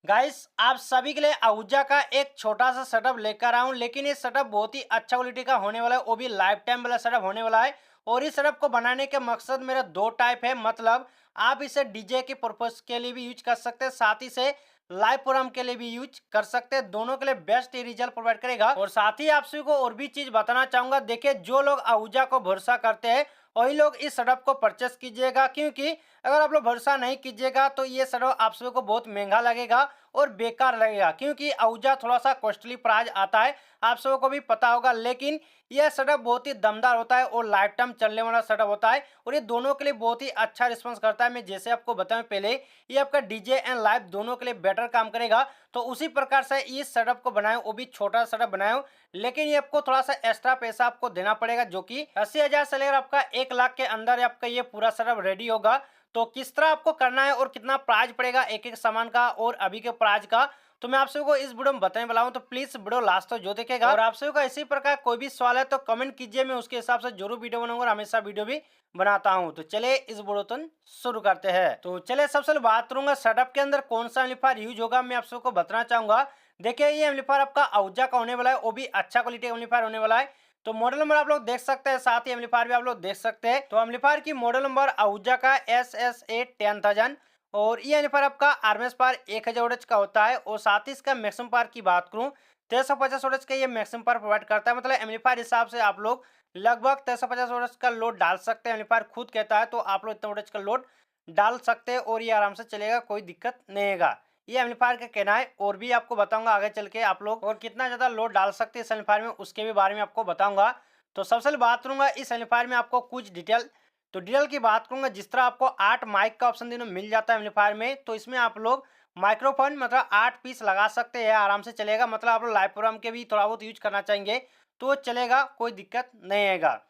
Guys आप सभी के लिए आहूजा का एक छोटा सा सेटअप लेकर आऊं, लेकिन ये सेटअप बहुत ही अच्छा क्वालिटी का होने वाला है, वो भी लाइफ टाइम वाला सेटअप होने वाला है। और इस सेटअप को बनाने के मकसद मेरा दो टाइप है, मतलब आप इसे डीजे के पर्पज के लिए भी यूज कर सकते हैं, साथ ही से लाइव प्रोग्राम के लिए भी यूज कर सकते हैं। दोनों के लिए बेस्ट रिजल्ट प्रोवाइड करेगा। और साथ ही आप सभी को और भी चीज बताना चाहूंगा। देखिए, जो लोग आहूजा को भरोसा करते हैं वही लोग इस सेटअप को परचेस कीजिएगा, क्योंकि अगर आप लोग भरोसा नहीं कीजिएगा तो ये सेटअप आप सभी को बहुत महंगा लगेगा और बेकार लगेगा, क्योंकि आहूजा थोड़ा सा कॉस्टली प्राइस आता है, आप सबको को भी पता होगा। लेकिन यह सेटअप बहुत ही दमदार होता है और लाइफ टाइम चलने वाला सेटअप होता है, और ये दोनों के लिए बहुत ही अच्छा रिस्पॉन्स करता है। मैं जैसे आपको बताऊं पहले, ये आपका डीजे एंड लाइव दोनों के लिए बेटर काम करेगा। तो उसी प्रकार से इस सेटअप को बनाए, वो भी छोटा सेटअप बनाए, लेकिन ये आपको थोड़ा सा एक्स्ट्रा पैसा आपको देना पड़ेगा, जो कि 80,000 से लेकर आपका 1 लाख के अंदर आपका ये पूरा सेटअप रेडी होगा। तो किस तरह आपको करना है और कितना प्राइस पड़ेगा एक एक सामान का और अभी के प्राइस का, तो मैं आप सबको इस वीडियो में बताने वाला हूं। तो प्लीज वीडियो लास्ट तक जो देखेगा। और आप सभी को इसी प्रकार कोई भी सवाल है तो कमेंट कीजिए, मैं उसके हिसाब से जरूर वीडियो बनाऊंगा और हमेशा वीडियो भी बनाता हूं। तो चलिए इस वीडियो तो शुरू करते हैं। तो चलिए सबसे पहले बात करूंगा सेटअप के अंदर कौन सा एम्पलीफायर यूज होगा, मैं आप सबको बताना चाहूंगा। देखिए, ये एम्पलीफायर आपका आहूजा का होने वाला है, वो भी अच्छा क्वालिटी एम्पलीफायर होने वाला है। तो मॉडल नंबर आप लोग देख सकते हैं, साथ ही एम्पलीफायर भी आप लोग देख सकते हैं। तो एम्पलीफायर की मॉडल नंबर आहूजा का SS8 10000, और ये एम्पलीफायर आपका आरएमएस पावर 1000 का होता है। और साथ ही इसका मैक्सिमम पावर की बात करूं, 1350 का ये मैक्सिमम पावर प्रोवाइड करता है। मतलब एम्पलीफायर हिसाब से आप लोग लगभग 1350 का लोड डाल सकते हैं। एम्पलीफायर खुद कहता है तो आप लोग इतना वोल्टेज का लोड डाल सकते हैं और ये आराम से चलेगा, कोई दिक्कत नहीं होगा। ये एम्पलीफायर का कहना है, और भी आपको बताऊंगा आगे चल के आप लोग और कितना ज्यादा लोड डाल सकते हैं इस एम्पलीफायर में, उसके भी बारे में आपको बताऊंगा। तो सबसे पहले बात करूंगा इस एम्पलीफायर में आपको कुछ डिटेल। तो डिटेल की बात करूंगा, जिस तरह आपको 8 माइक का ऑप्शन दोनों मिल जाता है एम्पलीफायर में, तो इसमें आप लोग माइक्रोफोन मतलब 8 पीस लगा सकते हैं, आराम से चलेगा। मतलब आप लोग लाइव प्रोग्राम के भी थोड़ा बहुत यूज करना चाहेंगे तो चलेगा, कोई दिक्कत नहीं आएगा।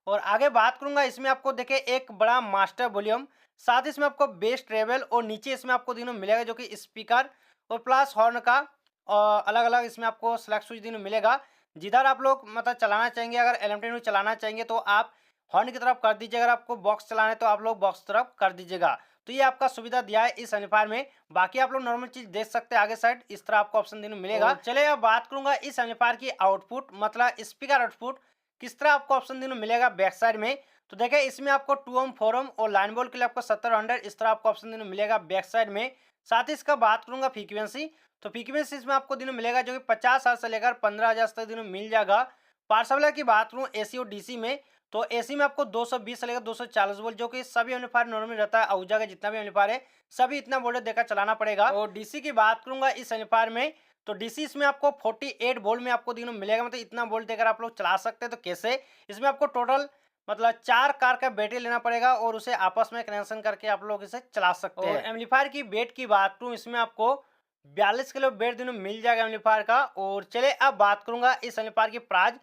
और आगे बात करूंगा, इसमें आपको देखे एक बड़ा मास्टर वॉल्यूम, साथ ही इसमें आपको बेस ट्रेवल, और नीचे इसमें आपको दोनों मिलेगा जो कि स्पीकर और प्लस हॉर्न का अलग अलग इसमें आपको सेलेक्ट स्विच दोनों मिलेगा। जिधर आप लोग मतलब चलाना चाहेंगे, अगर LM10 चलाना चाहेंगे तो आप हॉर्न की तरफ कर दीजिए, अगर आपको बॉक्स चलाना है तो आप लोग बॉक्स तरफ कर दीजिएगा। तो ये आपका सुविधा दिया है इस एम्पलीफायर में। बाकी आप लोग नॉर्मल चीज देख सकते हैं आगे साइड, इस तरह आपको ऑप्शन देने मिलेगा। चलिए अब बात करूंगा इस एम्पलीफायर की आउटपुट मतलब स्पीकर आउटपुट किस तरह आपको ऑप्शन देने मिलेगा बैक साइड में। तो देखिए, इसमें आपको 2 ohm 4 ohm और लाइन बॉल के लिए आपको 70 100 इस तरह आपको ऑप्शन देने मिलेगा बैक साइड में। साथ ही इसका बात करूंगा फ्रीक्वेंसी, तो फ्रीक्वेंसी इसमें आपको दिनों मिलेगा जो कि 50,000 से लेकर 15,000 तक दिनों मिल जाएगा। पावर सप्लाई की बात करूँ एसी और डीसी में, तो एसी में आपको 220 से लेकर 240 वोल्ट, जो कि सभी एम्पलीफायर नॉर्मल रहता है। आहूजा का जितना भी एम्पलीफायर है सभी इतना वोल्टेज देकर चलाना पड़ेगा। और डीसी की बात करूंगा इस एम्पलीफायर में, तो डीसी इसमें आपको 48 वोल्ट में आपको दिनों मिलेगा, मतलब इतना वोल्ट देकर आप लोग चला सकते हैं। तो कैसे, इसमें आपको टोटल मतलब 4 कार का बैटरी लेना पड़ेगा और उसे आपस में कनेक्शन करके आप लोग इसे चला सकते हैं। एम्पलीफायर की वेट की बात करूँ, इसमें आपको 42 किलो वेट दिनों मिल जाएगा एम्पलीफायर का। और चले अब बात करूंगा इस एम्पलीफायर की प्राइस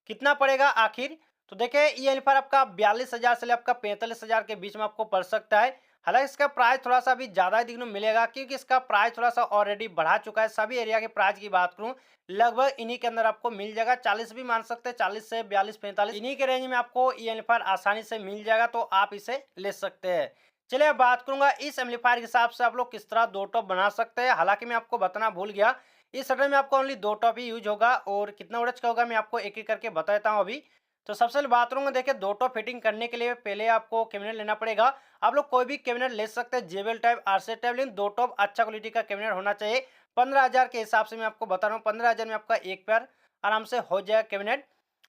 कितना पड़ेगा आखिर। तो देखिए, ये एम्पलीफायर आपका 42,000 से आपका 45,000 के बीच में आपको पड़ सकता है। हालांकि इसका प्राइस थोड़ा सा अभी ज़्यादा ही देखने को मिलेगा, क्योंकि इसका प्राइस थोड़ा सा ऑलरेडी बढ़ा चुका है। सभी एरिया के प्राइस की बात करूं, लगभग इन्हीं के अंदर आपको मिल जाएगा। 40 भी मान सकते हैं, 40 से 42 45 इन्हीं के रेंज में आपको ये एम्पलीफायर आसानी से मिल जाएगा, तो आप इसे ले सकते हैं। चलिए अब बात करूंगा इस एम्पलीफायर के हिसाब से आप लोग किस तरह 2 टॉप बना सकते हैं। हालांकि मैं आपको बताना भूल गया, इस सेटअप में आपको ओनली 2 टॉप ही यूज होगा, और कितना वोल्टेज का होगा मैं आपको एक एक करके बता देता हूँ अभी। तो सबसे पहले बात करूंगा, देखिए 2 टॉप फिटिंग करने के लिए पहले आपको कैबिनेट लेना पड़ेगा। आप लोग कोई भी कैबिनेट ले सकते हैं, जेबीएल टाइप, आरसीएस टाइप, लेकिन 2 टॉप अच्छा क्वालिटी का कैबिनेट होना चाहिए। 15,000 के हिसाब से मैं आपको बता रहा हूँ, 15,000 में आपका एक पैर आराम से हो जाएगा कैबिनेट।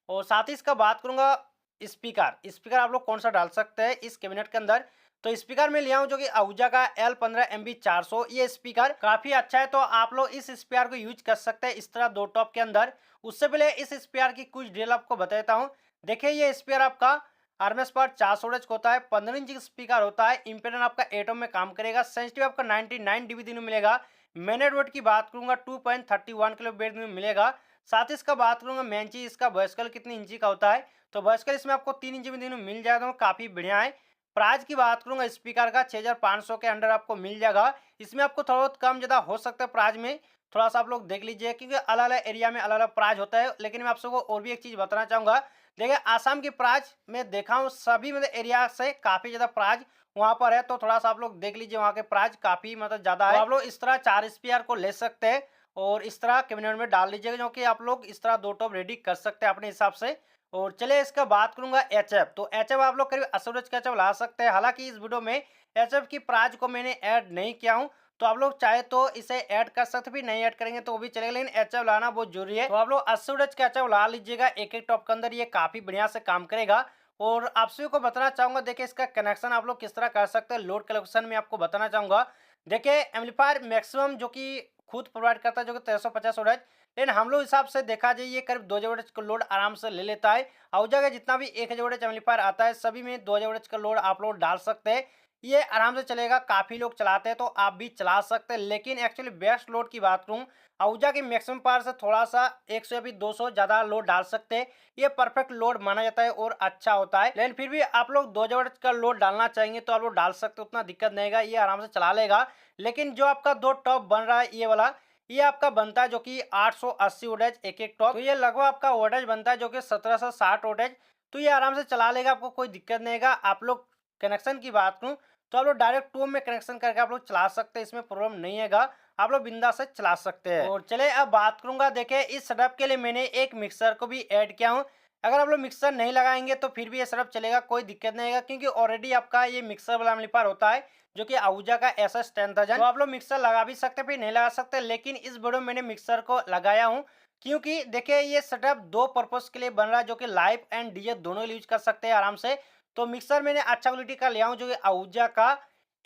और साथ ही इसका बात करूंगा स्पीकर, स्पीकर आप लोग कौन सा डाल सकते हैं इस कैबिनेट के अंदर। तो स्पीकर में लिया हूं जो कि आहूजा का L15MB400, ये स्पीकर काफी अच्छा है, तो आप लोग इस स्पीकर को यूज कर सकते हैं इस तरह 2 टॉप के अंदर। उससे पहले इस स्पीकर की कुछ डिटेल आपको बता देता हूँ। देखिए, ये स्पीकर आपका आरएमएस पावर 400 का होता है, 15 इंच स्पीकर होता है, इंपेडेंस आपका 8 ओम में काम करेगा, सेंसिटिव आपका 99 डीबी दिन में मिलेगा। मैनेट वेट की बात करूंगा 2.31 किलो वेट दिन में मिलेगा। साथ ही इसका बात करूंगा मेन चीज, इसका वॉइस कॉल कितनी इंची का होता है। तो वॉइस कॉल इसमें आपको 3 इंची में दिन में मिल जाएगा, तो काफी बढ़िया है। प्राइस की बात करूंगा स्पीकर का 6,500 के अंडर आपको मिल जाएगा। इसमें आपको थोड़ा बहुत कम ज्यादा हो सकता है प्राइस में, थोड़ा सा आप लोग देख लीजिए, क्योंकि अलग अलग एरिया में अलग अलग प्राइस होता है। लेकिन मैं आप सबको और भी एक चीज बताना चाहूंगा, देखिए आसाम की प्राइस में देखा हूँ सभी मतलब एरिया से काफी ज्यादा प्राइस वहाँ पर है, तो थोड़ा सा आप लोग देख लीजिए, वहाँ के प्राइस काफ़ी मतलब ज़्यादा है। तो आप लोग इस तरह 4 स्पीकर को ले सकते हैं और इस तरह कैबिनेट में डाल लीजिएगा, जो कि आप लोग इस तरह 2 टॉप रेडी कर सकते हैं अपने हिसाब से। और चलिए इसका बात करूँगा एचएफ, तो एचएफ आप लोग करीब 80 का एचएफ ला सकते हैं। हालाँकि इस वीडियो में एचएफ की प्राइस को मैंने ऐड नहीं किया हूँ, तो आप लोग चाहे तो इसे ऐड कर सकते, भी नहीं ऐड करेंगे तो वो भी चलेगा, लेकिन एचएफ लाना बहुत जरूरी है। तो आप लोग 80 का एचएफ ला लीजिएगा एक टॉप के अंदर, ये काफ़ी बढ़िया से काम करेगा। और आप सभी को बताना चाहूंगा, देखिए इसका कनेक्शन आप लोग किस तरह कर सकते हैं। लोड कलेक्शन में आपको बताना चाहूंगा, देखिए एम्पलीफायर मैक्सिमम जो कि खुद प्रोवाइड करता है जो कि 1350 वोल्टेज, लेकिन हम लोग हिसाब से देखा जाए ये करीब 2000 वोल्टेज का लोड आराम से ले लेता है। आउजा का जितना भी 1000 वोल्टेज एम्पलीफायर आता है सभी में 2000 वोल्टेज का लोड आप लोग डाल सकते हैं, ये आराम से चलेगा। काफ़ी लोग चलाते हैं तो आप भी चला सकते हैं, लेकिन एक्चुअली बेस्ट लोड की बात करूँ, आउजा की मैक्सिमम पावर से थोड़ा सा 100 या फिर 200 ज़्यादा लोड डाल सकते हैं, ये परफेक्ट लोड माना जाता है और अच्छा होता है। लेकिन फिर भी आप लोग 2000 वाट का लोड डालना चाहेंगे तो आप लोग डाल सकते हो, उतना दिक्कत नहीं है, ये आराम से चला लेगा। लेकिन जो आपका 2 टॉप बन रहा है ये वाला, ये आपका बनता है जो कि 880 वोल्टेज एक टॉप, तो ये लगभग आपका वोल्टेज बनता है जो कि 1760 वोल्टेज, तो ये आराम से चला लेगा, आपको कोई दिक्कत नहीं है। आप लोग कनेक्शन की बात करूँ तो आप लोग डायरेक्ट टू में कनेक्शन करके आप लोग चला सकते हैं, इसमें प्रॉब्लम नहीं है, आप लोग बिंदास से चला सकते हैं। और चले अब बात करूंगा, देखिए इस सेटअप के लिए मैंने एक मिक्सर को भी ऐड किया हूँ। अगर आप लोग मिक्सर नहीं लगाएंगे तो फिर भी ये सेटअप चलेगा, कोई दिक्कत नहीं है, क्योंकि ऑलरेडी आपका ये मिक्सर वाला एम्पलीफायर होता है जो कि आहूजा का SS 10000, तो आप लोग मिक्सर लगा भी सकते फिर नहीं लगा सकते, लेकिन इस वीडियो में मैंने मिक्सर को लगाया हूँ, क्योंकि देखिए ये सेटअप 2 पर्पज के लिए बन रहा है, जो कि लाइव एंड डीजे दोनों यूज कर सकते हैं आराम से। तो मिक्सर मैंने अच्छा क्वालिटी का लिया हूँ, जो कि आहूजा का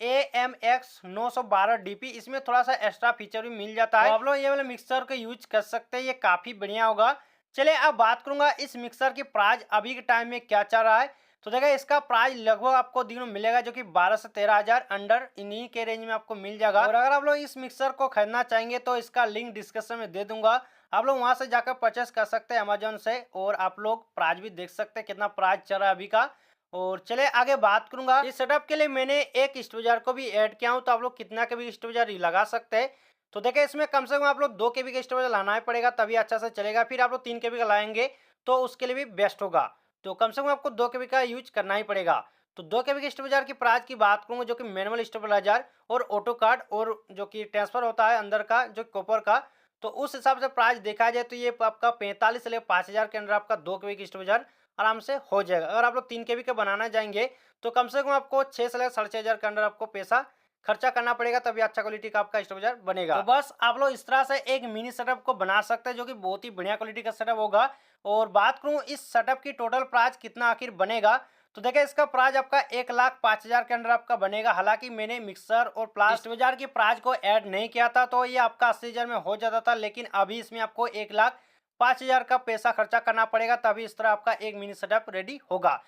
AMX 912 DP, इसमें थोड़ा सा एक्स्ट्रा फीचर भी मिल जाता है, तो आप लोग ये वाले मिक्सर को यूज कर सकते हैं, ये काफ़ी बढ़िया होगा। चलिए अब बात करूंगा इस मिक्सर की प्राइस अभी के टाइम में क्या चल रहा है। तो देखिए इसका प्राइस लगभग आपको दिन में मिलेगा जो कि 12 से 13 हज़ार अंडर इन्हीं के रेंज में आपको मिल जाएगा। और अगर आप लोग इस मिक्सर को खरीदना चाहेंगे तो इसका लिंक डिस्क्रिप्शन में दे दूंगा, आप लोग वहां से जाकर परचेस कर सकते हैं अमेजोन से, और आप लोग प्राइस भी देख सकते हैं कितना प्राइस चल रहा है अभी का। और चले आगे बात करूंगा, इस सेटअप के लिए मैंने एक स्टेबलाइजर को भी ऐड किया हूं, तो आप लोग कितना के भी स्टेबलाइजर लगा सकते हैं। तो देखिए इसमें कम से कम आप लोग 2 KB का स्टेबलाइजर लाना ही पड़ेगा, तभी अच्छा से चलेगा। फिर आप लोग 3 KB का लाएंगे तो उसके लिए भी बेस्ट होगा, तो कम से कम आपको 2 KB का यूज करना ही पड़ेगा। तो 2 KB के स्टेबलाइजर की प्राइस की बात करूंगा, जो कि मैनुअल स्टेबलाइजर और ऑटो कार्ड और जो कि ट्रांसफर होता है अंदर का जो कॉपर का, तो उस हिसाब से प्राइस देखा जाए तो ये आपका 45 से लेकर 5000 के अंदर आपका 2 KB की स्टेबलाइजर आराम से हो जाएगा। अगर आप लोग 3 KB का बनाना जाएंगे तो कम से कम आपको 6 से लेकर 6500 के अंदर आपको पैसा खर्चा करना पड़ेगा, तभी अच्छा क्वालिटी का आपका स्टेबलाइजर बनेगा। तो बस आप लोग इस तरह से एक मिनी सेटअप को बना सकते हैं, जो कि बहुत ही बढ़िया क्वालिटी का सेटअप होगा। और बात करूं इस सेटअप की टोटल प्राइस कितना आखिर बनेगा, तो देखिए इसका प्राइस आपका 1,05,000 के अंदर आपका बनेगा। हालांकि मैंने मिक्सर और प्लास स्टेबलाइजर की प्राइस को ऐड नहीं किया था, तो ये आपका 80,000 में हो जाता था, लेकिन अभी इसमें आपको 1,05,000 का पैसा खर्चा करना पड़ेगा, तभी इस तरह आपका एक मिनी सेटअप रेडी होगा।